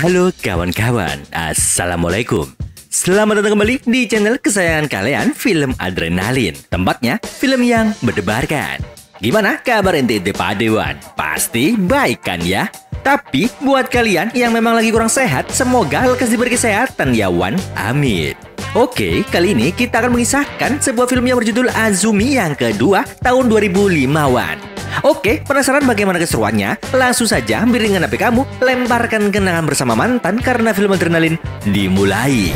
Halo kawan-kawan, Assalamualaikum. Selamat datang kembali di channel kesayangan kalian, Film Adrenalin. Tempatnya film yang berdebarkan. Gimana kabar ente Pak Dewan? Pasti baik kan ya? Tapi buat kalian yang memang lagi kurang sehat, semoga lekas diberi kesehatan ya Wan. Amin. Oke, kali ini kita akan mengisahkan sebuah film yang berjudul Azumi yang kedua tahun 2005 Wan. Oke, penasaran bagaimana keseruannya? Langsung saja ambil ringan HP kamu, lemparkan kenangan bersama mantan karena film adrenalin dimulai.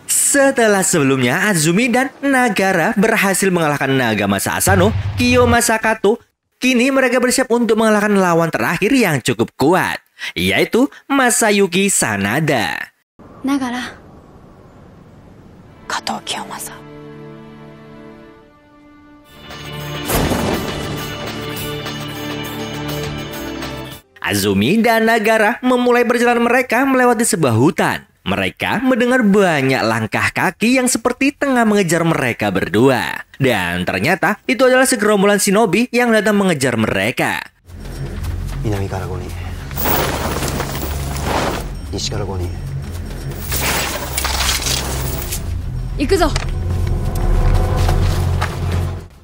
Setelah sebelumnya Azumi dan Nagara berhasil mengalahkan naga masa Asano, Kiyomasa Kato, kini mereka bersiap untuk mengalahkan lawan terakhir yang cukup kuat, yaitu Masayuki Sanada. Nagara, Kato Kiyomasa. Azumi dan Nagara memulai perjalanan mereka melewati sebuah hutan. Mereka mendengar banyak langkah kaki yang seperti tengah mengejar mereka berdua. Dan ternyata itu adalah segerombolan shinobi yang datang mengejar mereka.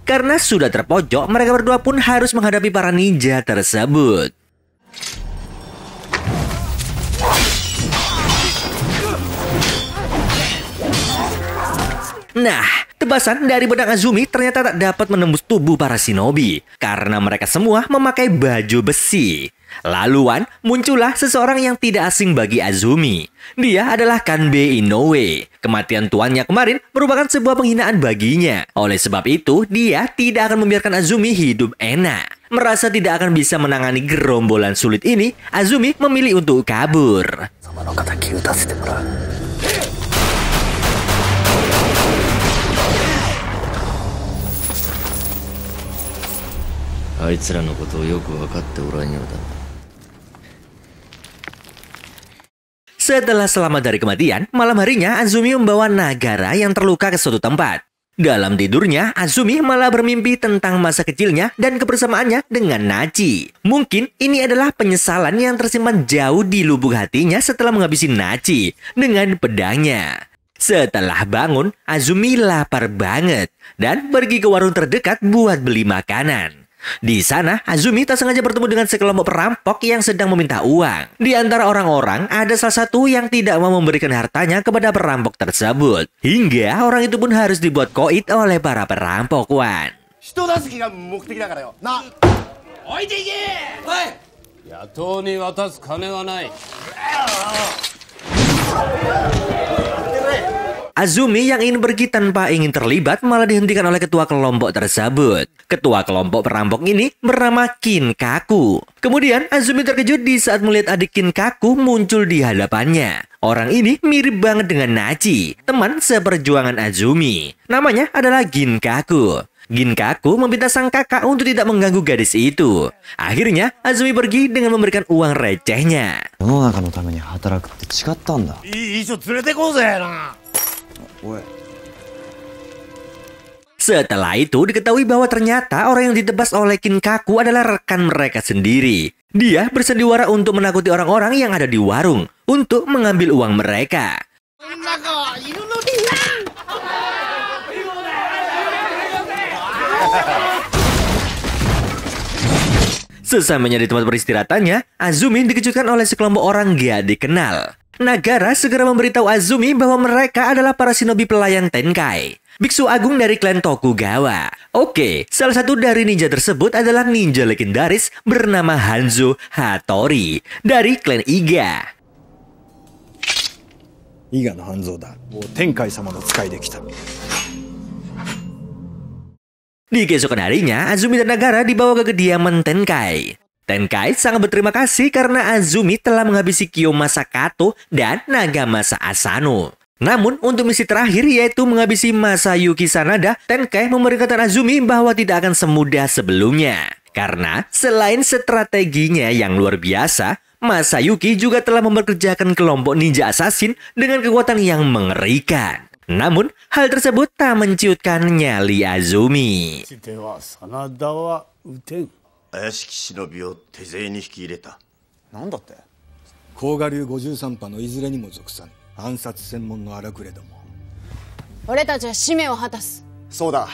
Karena sudah terpojok, mereka berdua pun harus menghadapi para ninja tersebut. Nah, tebasan dari pedang Azumi ternyata tak dapat menembus tubuh para shinobi karena mereka semua memakai baju besi. Laluan muncullah seseorang yang tidak asing bagi Azumi. Dia adalah Kanbei Inoue. Kematian tuannya kemarin merupakan sebuah penghinaan baginya. Oleh sebab itu, dia tidak akan membiarkan Azumi hidup enak. Merasa tidak akan bisa menangani gerombolan sulit ini, Azumi memilih untuk kabur. Setelah selamat dari kematian, malam harinya Azumi membawa Nagara yang terluka ke suatu tempat. Dalam tidurnya, Azumi malah bermimpi tentang masa kecilnya dan kebersamaannya dengan Nachi. Mungkin ini adalah penyesalan yang tersimpan jauh di lubuk hatinya setelah menghabisi Nachi dengan pedangnya. Setelah bangun, Azumi lapar banget dan pergi ke warung terdekat buat beli makanan. Di sana, Azumi tak sengaja bertemu dengan sekelompok perampok yang sedang meminta uang. Di antara orang-orang, ada salah satu yang tidak mau memberikan hartanya kepada perampok tersebut. Hingga orang itu pun harus dibuat koit oleh para perampok, Wan. Azumi yang ingin pergi tanpa ingin terlibat malah dihentikan oleh ketua kelompok tersebut. Ketua kelompok perampok ini bernama Kinkaku. Kemudian Azumi terkejut di saat melihat adik Kinkaku muncul di hadapannya. Orang ini mirip banget dengan Nachi, teman seperjuangan Azumi. Namanya adalah Ginkaku. Ginkaku meminta sang kakak untuk tidak mengganggu gadis itu. Akhirnya Azumi pergi dengan memberikan uang recehnya. Setelah itu diketahui bahwa ternyata orang yang ditebas oleh Kinkaku adalah rekan mereka sendiri. Dia bersandiwara untuk menakuti orang-orang yang ada di warung untuk mengambil uang mereka. Sesamanya di tempat peristirahatannya, Azumi dikejutkan oleh sekelompok orang gak dikenal. Nagara segera memberitahu Azumi bahwa mereka adalah para shinobi pelayan Tenkai, biksu agung dari klan Tokugawa. Oke, salah satu dari ninja tersebut adalah ninja legendaris bernama Hanzo Hattori dari klan Iga. Iga no Hanzo da. Tenkai sama no tsukai dekita. Di keesokan harinya, Azumi dan Nagara dibawa ke kediaman Tenkai. Tenkai sangat berterima kasih karena Azumi telah menghabisi Kiyomasa Kato dan naga masa Asano. Namun untuk misi terakhir yaitu menghabisi Masayuki Sanada, Tenkai memberikan Azumi bahwa tidak akan semudah sebelumnya. Karena selain strateginya yang luar biasa, Masayuki juga telah memperkerjakan kelompok ninja assassin dengan kekuatan yang mengerikan. Namun, hal tersebut tak menciutkan nyali Azumi. では真田は撃てん。怪しき忍びを手勢に引き入れた。なんだって？甲賀流53派のいずれにも属さぬ暗殺専門の荒くれども。俺たちは使命を果たす。そうだ。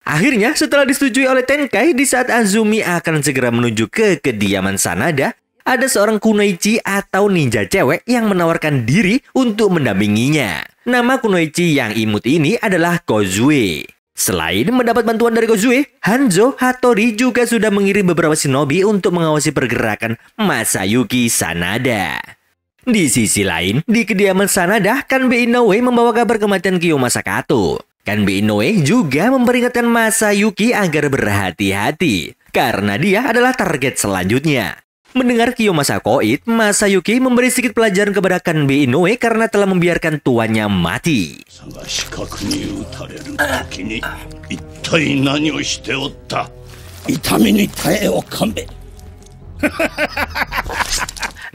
Akhirnya, setelah disetujui oleh Tenkai, di saat Azumi akan segera menuju ke kediaman Sanada, ada seorang kunoichi atau ninja cewek yang menawarkan diri untuk mendampinginya. Nama kunoichi yang imut ini adalah Kozue. Selain mendapat bantuan dari Kozue, Hanzo Hattori juga sudah mengirim beberapa shinobi untuk mengawasi pergerakan Masayuki Sanada. Di sisi lain, di kediaman Sanada, Kanbei Inoue membawa kabar kematian Kiyomasa Kato. Kanbei Inoue juga memperingatkan Masayuki agar berhati-hati, karena dia adalah target selanjutnya. Mendengar Kiyomasa koit, Masayuki memberi sedikit pelajaran kepada Kanbei Inoue karena telah membiarkan tuannya mati.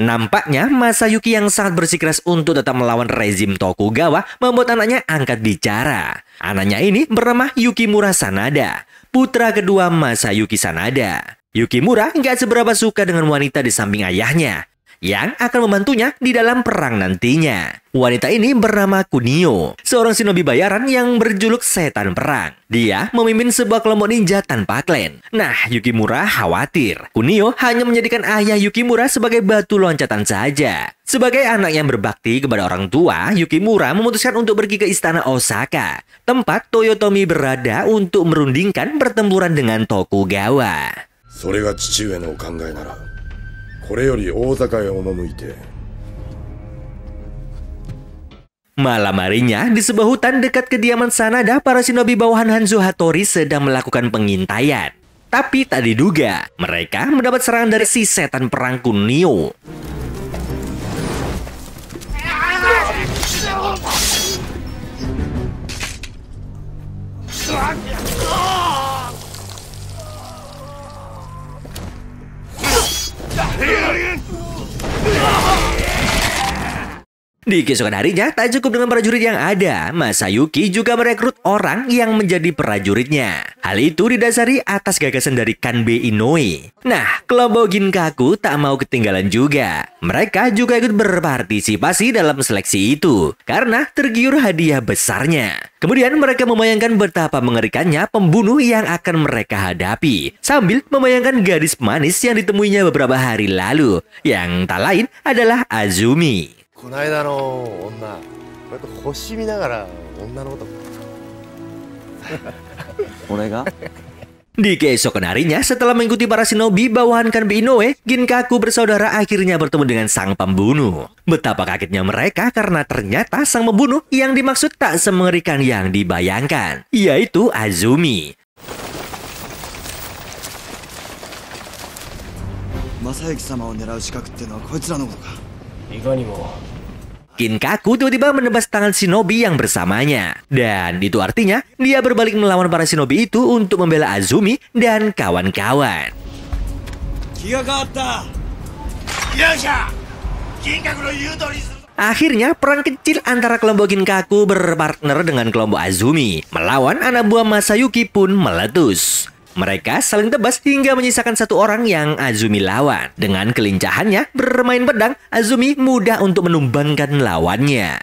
Nampaknya Masayuki yang sangat bersikeras untuk tetap melawan rezim Tokugawa membuat anaknya angkat bicara. Anaknya ini bernama Yukimura Sanada, putra kedua Masayuki Sanada. Yukimura nggak seberapa suka dengan wanita di samping ayahnya yang akan membantunya di dalam perang nantinya. Wanita ini bernama Kunio, seorang shinobi bayaran yang berjuluk setan perang. Dia memimpin sebuah kelompok ninja tanpa klan. Nah, Yukimura khawatir Kunio hanya menjadikan ayah Yukimura sebagai batu loncatan saja. Sebagai anak yang berbakti kepada orang tua, Yukimura memutuskan untuk pergi ke istana Osaka, tempat Toyotomi berada untuk merundingkan pertempuran dengan Tokugawa. それが父上のお考えならこれより大坂へ赴いて Malam harinya, di sebuah hutan dekat kediaman Sanada, para shinobi bawahan Hanzo Hattori sedang melakukan pengintaian. Tapi tak diduga, mereka mendapat serangan dari si setan perang Kunio. Di keesokan harinya, tak cukup dengan prajurit yang ada, Masayuki juga merekrut orang yang menjadi prajuritnya. Hal itu didasari atas gagasan dari Kanbei Inoue. Nah, kelompok Ginkaku tak mau ketinggalan juga. Mereka juga ikut berpartisipasi dalam seleksi itu, karena tergiur hadiah besarnya. Kemudian mereka membayangkan betapa mengerikannya pembunuh yang akan mereka hadapi, sambil membayangkan gadis manis yang ditemuinya beberapa hari lalu, yang tak lain adalah Azumi. この間の女こうやって星見ながら女のこと俺が Di keesokan harinya, setelah mengikuti para shinobi bawahan Kanbei Inoue, Ginkaku bersaudara akhirnya bertemu dengan sang pembunuh. Betapa kagetnya mereka karena ternyata sang pembunuh yang dimaksud tak semengerikan yang dibayangkan, yaitu Azumi. Masayuki-samaを狙う資格ってのはこいつらのことか。いかにも。 Ginkaku tiba-tiba menebas tangan shinobi yang bersamanya. Dan itu artinya dia berbalik melawan para shinobi itu untuk membela Azumi dan kawan-kawan. Akhirnya perang kecil antara kelompok Ginkaku berpartner dengan kelompok Azumi melawan anak buah Masayuki pun meletus. Mereka saling tebas hingga menyisakan satu orang yang Azumi lawan. Dengan kelincahannya bermain pedang, Azumi mudah untuk menumbangkan lawannya.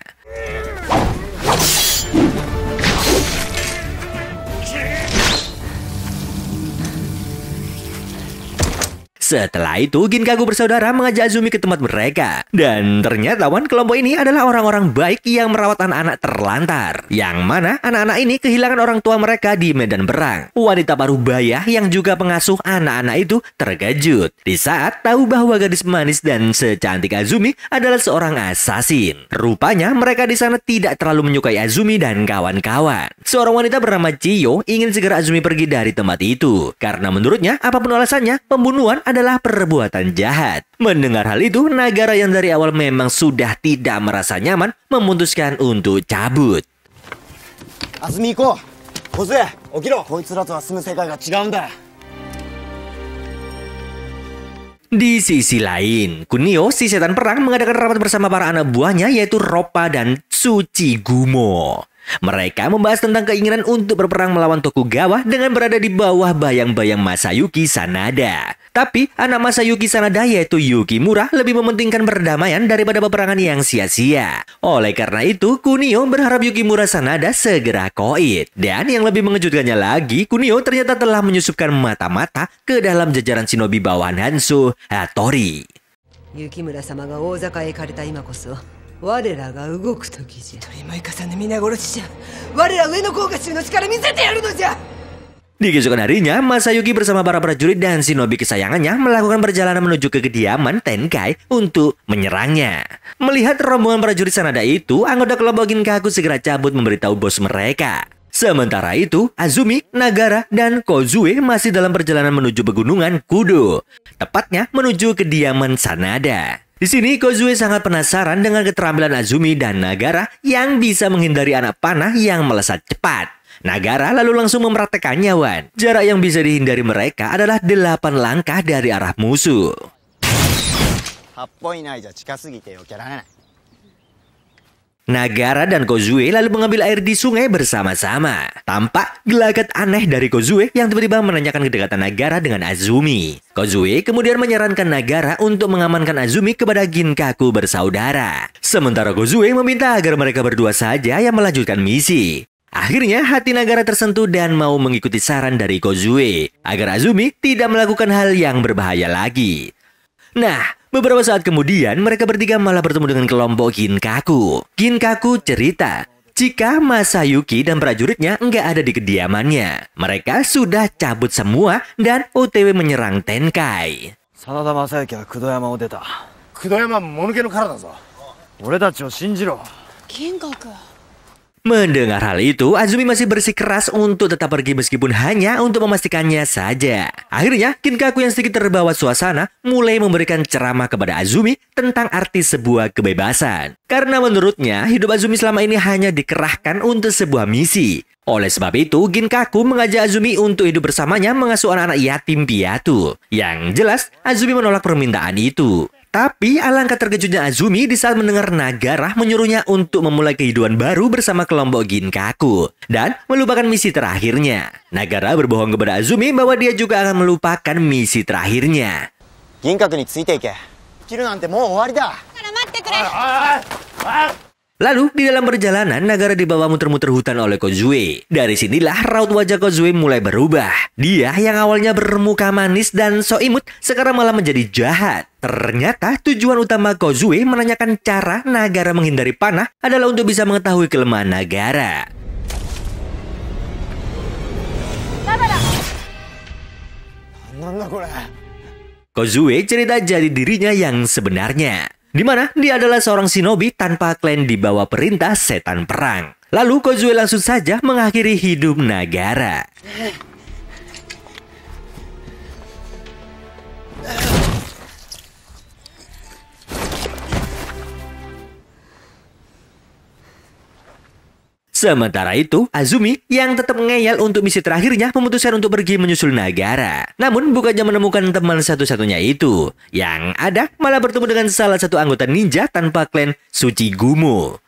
Setelah itu, Ginkaku bersaudara mengajak Azumi ke tempat mereka. Dan ternyata kelompok ini adalah orang-orang baik yang merawat anak-anak terlantar. Yang mana anak-anak ini kehilangan orang tua mereka di medan perang. Wanita paruh baya yang juga pengasuh anak-anak itu terkejut di saat tahu bahwa gadis manis dan secantik Azumi adalah seorang asasin. Rupanya mereka di sana tidak terlalu menyukai Azumi dan kawan-kawan. Seorang wanita bernama Chiyo ingin segera Azumi pergi dari tempat itu. Karena menurutnya, apapun alasannya, pembunuhan adalah perbuatan jahat. Mendengar hal itu, Nagara yang dari awal memang sudah tidak merasa nyaman memutuskan untuk cabut. Azumi 行こう。小杖、起きろ。こいつらとは住む世界が違うんだ。 Di sisi lain, Kunio, si setan perang, mengadakan rapat bersama para anak buahnya yaitu Roppa dan Tsuchigumo. Mereka membahas tentang keinginan untuk berperang melawan Tokugawa dengan berada di bawah bayang-bayang Masayuki Sanada. Tapi anak Masayuki Sanada yaitu Yukimura lebih mementingkan perdamaian daripada peperangan yang sia-sia. Oleh karena itu, Kunio berharap Yukimura Sanada segera koit. Dan yang lebih mengejutkannya lagi, Kunio ternyata telah menyusupkan mata-mata ke dalam jajaran shinobi bawahan Hanzo Hattori. 雪村様が大坂へ行かれた今こそ我らが動く時じゃ。鳥舞重ね皆殺しじゃ。我ら上野甲賀衆の力見せてやるのじゃ。 Di keesokan harinya, Masayuki bersama para prajurit dan shinobi kesayangannya melakukan perjalanan menuju ke kediaman Tenkai untuk menyerangnya. Melihat rombongan prajurit Sanada itu, anggota kelompok Ginkaku segera cabut memberitahu bos mereka. Sementara itu, Azumi, Nagara, dan Kozue masih dalam perjalanan menuju pegunungan Kudo. Tepatnya menuju kediaman Sanada. Di sini Kozue sangat penasaran dengan keterampilan Azumi dan Nagara yang bisa menghindari anak panah yang melesat cepat. Nagara lalu langsung mempraktekannya, Wan. Jarak yang bisa dihindari mereka adalah 8 langkah dari arah musuh. Nagara dan Kozue lalu mengambil air di sungai bersama-sama. Tampak gelagat aneh dari Kozue yang tiba-tiba menanyakan kedekatan Nagara dengan Azumi. Kozue kemudian menyarankan Nagara untuk mengamankan Azumi kepada Ginkaku bersaudara. Sementara Kozue meminta agar mereka berdua saja yang melanjutkan misi. Akhirnya hati Nagara tersentuh dan mau mengikuti saran dari Kozue agar Azumi tidak melakukan hal yang berbahaya lagi. Nah, beberapa saat kemudian mereka bertiga malah bertemu dengan kelompok Ginkaku. Ginkaku cerita jika Masayuki dan prajuritnya nggak ada di kediamannya. Mereka sudah cabut semua dan OTW menyerang Tenkai. 真田昌幸は九度山を出た。九度山もぬけの殻だぞ。俺たちを信じろ。銀閣。 Mendengar hal itu, Azumi masih bersikeras untuk tetap pergi meskipun hanya untuk memastikannya saja. Akhirnya, Ginkaku yang sedikit terbawa suasana mulai memberikan ceramah kepada Azumi tentang arti sebuah kebebasan. Karena menurutnya, hidup Azumi selama ini hanya dikerahkan untuk sebuah misi. Oleh sebab itu, Ginkaku mengajak Azumi untuk hidup bersamanya mengasuh anak-anak yatim piatu. Yang jelas, Azumi menolak permintaan itu. Tapi alangkah terkejutnya Azumi di saat mendengar Nagara menyuruhnya untuk memulai kehidupan baru bersama kelompok Ginkaku dan melupakan misi terakhirnya. Nagara berbohong kepada Azumi bahwa dia juga akan melupakan misi terakhirnya. Ginkaku ni tsuite ike. Kiru nante mou owari da. Lalu di dalam perjalanan Nagara dibawa muter-muter hutan oleh Kozue. Dari sinilah raut wajah Kozue mulai berubah. Dia yang awalnya bermuka manis dan so imut sekarang malah menjadi jahat. Ternyata tujuan utama Kozue menanyakan cara Nagara menghindari panah adalah untuk bisa mengetahui kelemahan Nagara. Kozue cerita jadi dirinya yang sebenarnya, di mana dia adalah seorang shinobi tanpa klan di bawah perintah setan perang. Lalu Kozue langsung saja mengakhiri hidup Nagara. Sementara itu, Azumi yang tetap ngeyel untuk misi terakhirnya memutuskan untuk pergi menyusul Nagara. Namun bukannya menemukan teman satu-satunya itu. Yang ada malah bertemu dengan salah satu anggota ninja tanpa klan Tsuchigumo.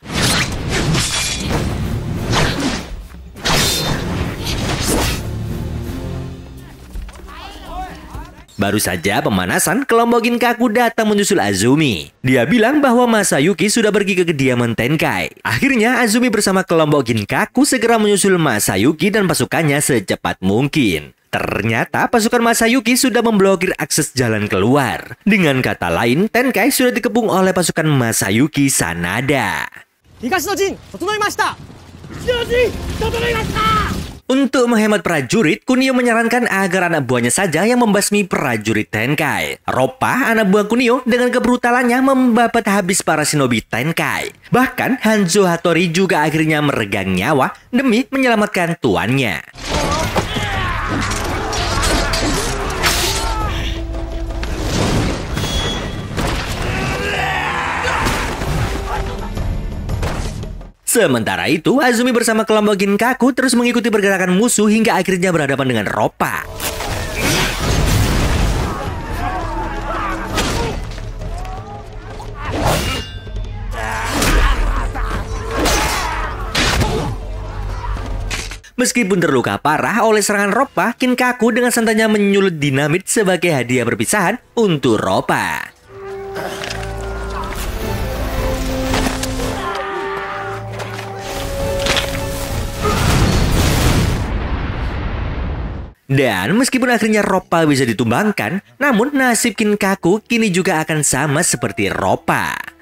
Baru saja pemanasan, kelompok Ginkaku datang menyusul Azumi. Dia bilang bahwa Masayuki sudah pergi ke kediaman Tenkai. Akhirnya Azumi bersama kelompok Ginkaku segera menyusul Masayuki dan pasukannya secepat mungkin. Ternyata pasukan Masayuki sudah memblokir akses jalan keluar. Dengan kata lain, Tenkai sudah dikepung oleh pasukan Masayuki Sanada. Untuk menghemat prajurit, Kunio menyarankan agar anak buahnya saja yang membasmi prajurit Tenkai. Roppa, anak buah Kunio, dengan kebrutalannya membabat habis para shinobi Tenkai. Bahkan Hanzo Hattori juga akhirnya meregang nyawa demi menyelamatkan tuannya. Sementara itu, Azumi bersama kelompok Ginkaku terus mengikuti pergerakan musuh hingga akhirnya berhadapan dengan Roppa. Meskipun terluka parah oleh serangan Roppa, Kinkaku dengan santainya menyulut dinamit sebagai hadiah perpisahan untuk Roppa. Dan meskipun akhirnya Roppa bisa ditumbangkan, namun nasib Kinkaku kini juga akan sama seperti Roppa.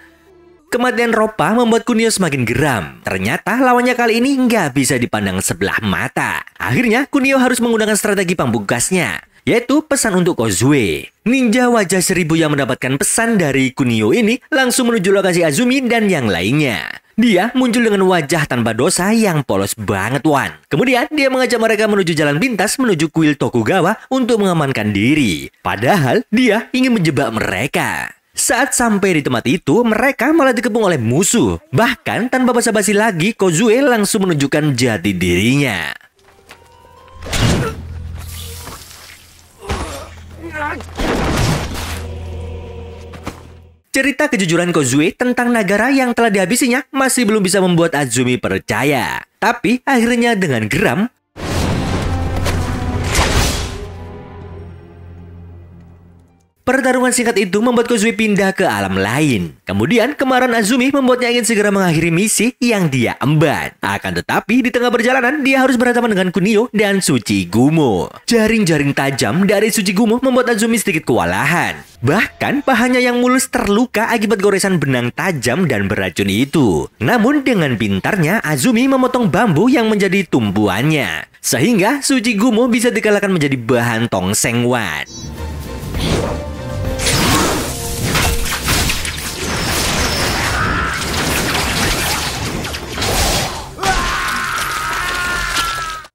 Kematian Roppa membuat Kunio semakin geram. Ternyata lawannya kali ini nggak bisa dipandang sebelah mata. Akhirnya Kunio harus menggunakan strategi pamungkasnya, yaitu pesan untuk Kozue. Ninja wajah 1000 yang mendapatkan pesan dari Kunio ini langsung menuju lokasi Azumi dan yang lainnya. Dia muncul dengan wajah tanpa dosa yang polos banget, Wan. Kemudian dia mengajak mereka menuju jalan pintas menuju kuil Tokugawa untuk mengamankan diri. Padahal dia ingin menjebak mereka. Saat sampai di tempat itu, mereka malah dikepung oleh musuh. Bahkan tanpa basa-basi lagi, Kozue langsung menunjukkan jati dirinya. Cerita kejujuran Kozue tentang Nagara yang telah dihabisinya masih belum bisa membuat Azumi percaya. Tapi akhirnya dengan geram, pertarungan singkat itu membuat Kozue pindah ke alam lain. Kemudian kemarahan Azumi membuatnya ingin segera mengakhiri misi yang dia emban. Akan tetapi di tengah perjalanan dia harus berhadapan dengan Kunio dan Tsuchigumo. Jaring-jaring tajam dari Tsuchigumo membuat Azumi sedikit kewalahan. Bahkan pahanya yang mulus terluka akibat goresan benang tajam dan beracun itu. Namun dengan pintarnya Azumi memotong bambu yang menjadi tumpuannya, sehingga Tsuchigumo bisa dikalahkan menjadi bahan tongseng Wan.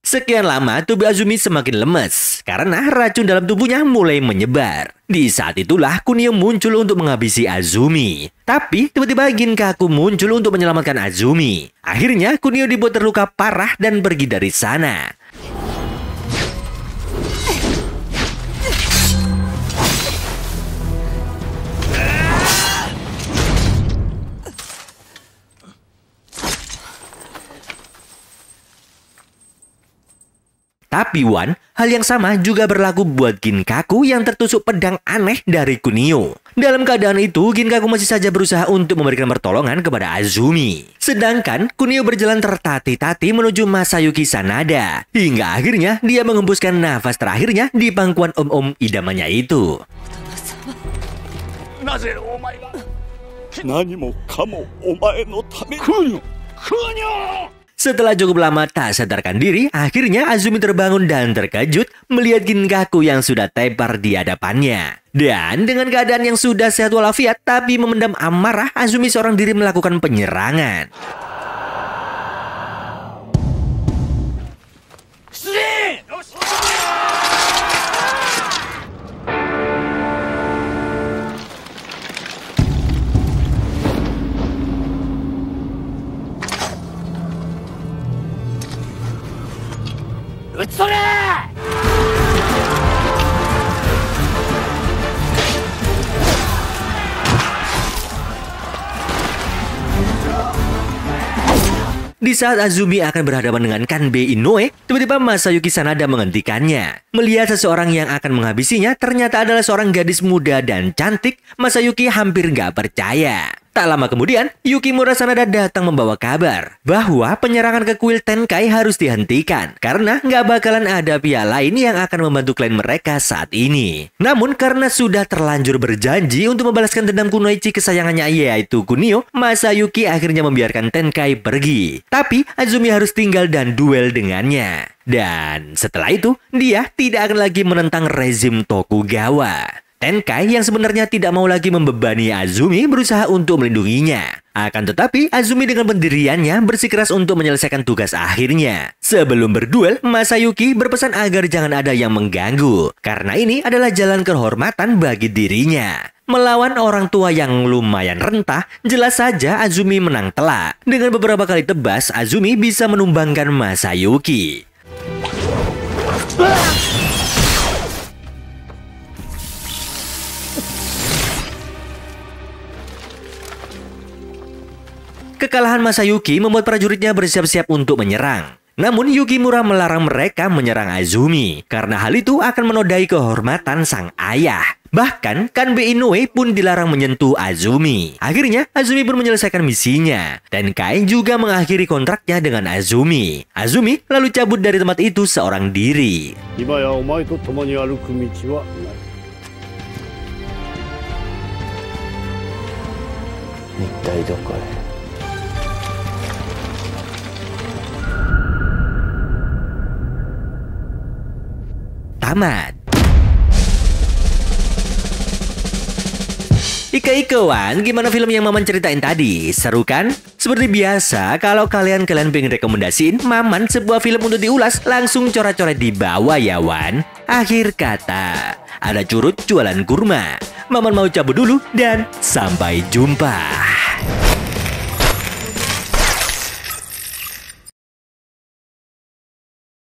Sekian lama tubuh Azumi semakin lemes karena racun dalam tubuhnya mulai menyebar. Di saat itulah Kunio muncul untuk menghabisi Azumi. Tapi tiba-tiba Kinkaku muncul untuk menyelamatkan Azumi. Akhirnya Kunio dibuat terluka parah dan pergi dari sana. Tapi Wan, hal yang sama juga berlaku buat Kinkaku yang tertusuk pedang aneh dari Kunio. Dalam keadaan itu, Kinkaku masih saja berusaha untuk memberikan pertolongan kepada Azumi. Sedangkan Kunio berjalan tertati-tati menuju Masayuki Sanada. Hingga akhirnya dia menghembuskan nafas terakhirnya di pangkuan om-om idamannya itu. Setelah cukup lama tak sadarkan diri, akhirnya Azumi terbangun dan terkejut melihat Kinkaku yang sudah tepar di hadapannya. Dan dengan keadaan yang sudah sehat walafiat tapi memendam amarah, Azumi seorang diri melakukan penyerangan. Di saat Azumi akan berhadapan dengan Kanbei Inoue, tiba-tiba Masayuki Sanada menghentikannya. Melihat seseorang yang akan menghabisinya ternyata adalah seorang gadis muda dan cantik, Masayuki hampir gak percaya. Tak lama kemudian, Yukimura Sanada datang membawa kabar bahwa penyerangan ke kuil Tenkai harus dihentikan karena nggak bakalan ada pihak lain yang akan membantu klan mereka saat ini. Namun karena sudah terlanjur berjanji untuk membalaskan dendam kunoichi kesayangannya yaitu Kunio, Masayuki akhirnya membiarkan Tenkai pergi. Tapi Azumi harus tinggal dan duel dengannya. Dan setelah itu, dia tidak akan lagi menentang rezim Tokugawa. Tenkai yang sebenarnya tidak mau lagi membebani Azumi berusaha untuk melindunginya. Akan tetapi Azumi dengan pendiriannya bersikeras untuk menyelesaikan tugas akhirnya. Sebelum berduel, Masayuki berpesan agar jangan ada yang mengganggu, karena ini adalah jalan kehormatan bagi dirinya. Melawan orang tua yang lumayan rentah, jelas saja Azumi menang telak. Dengan beberapa kali tebas, Azumi bisa menumbangkan Masayuki. Kekalahan Masayuki membuat prajuritnya bersiap-siap untuk menyerang. Namun Yukimura melarang mereka menyerang Azumi karena hal itu akan menodai kehormatan sang ayah. Bahkan Kanbei Inoue pun dilarang menyentuh Azumi. Akhirnya Azumi pun menyelesaikan misinya dan Kai juga mengakhiri kontraknya dengan Azumi. Azumi lalu cabut dari tempat itu seorang diri. 今やお前と共に歩く道はない。一体どこへ。 Tamat. Ika-ikawan, gimana film yang Maman ceritain tadi? Seru kan? Seperti biasa, kalau kalian pengen rekomendasiin Maman sebuah film untuk diulas, langsung coret-coret di bawah ya Wan. Akhir kata, ada curut jualan kurma. Maman mau cabut dulu dan sampai jumpa.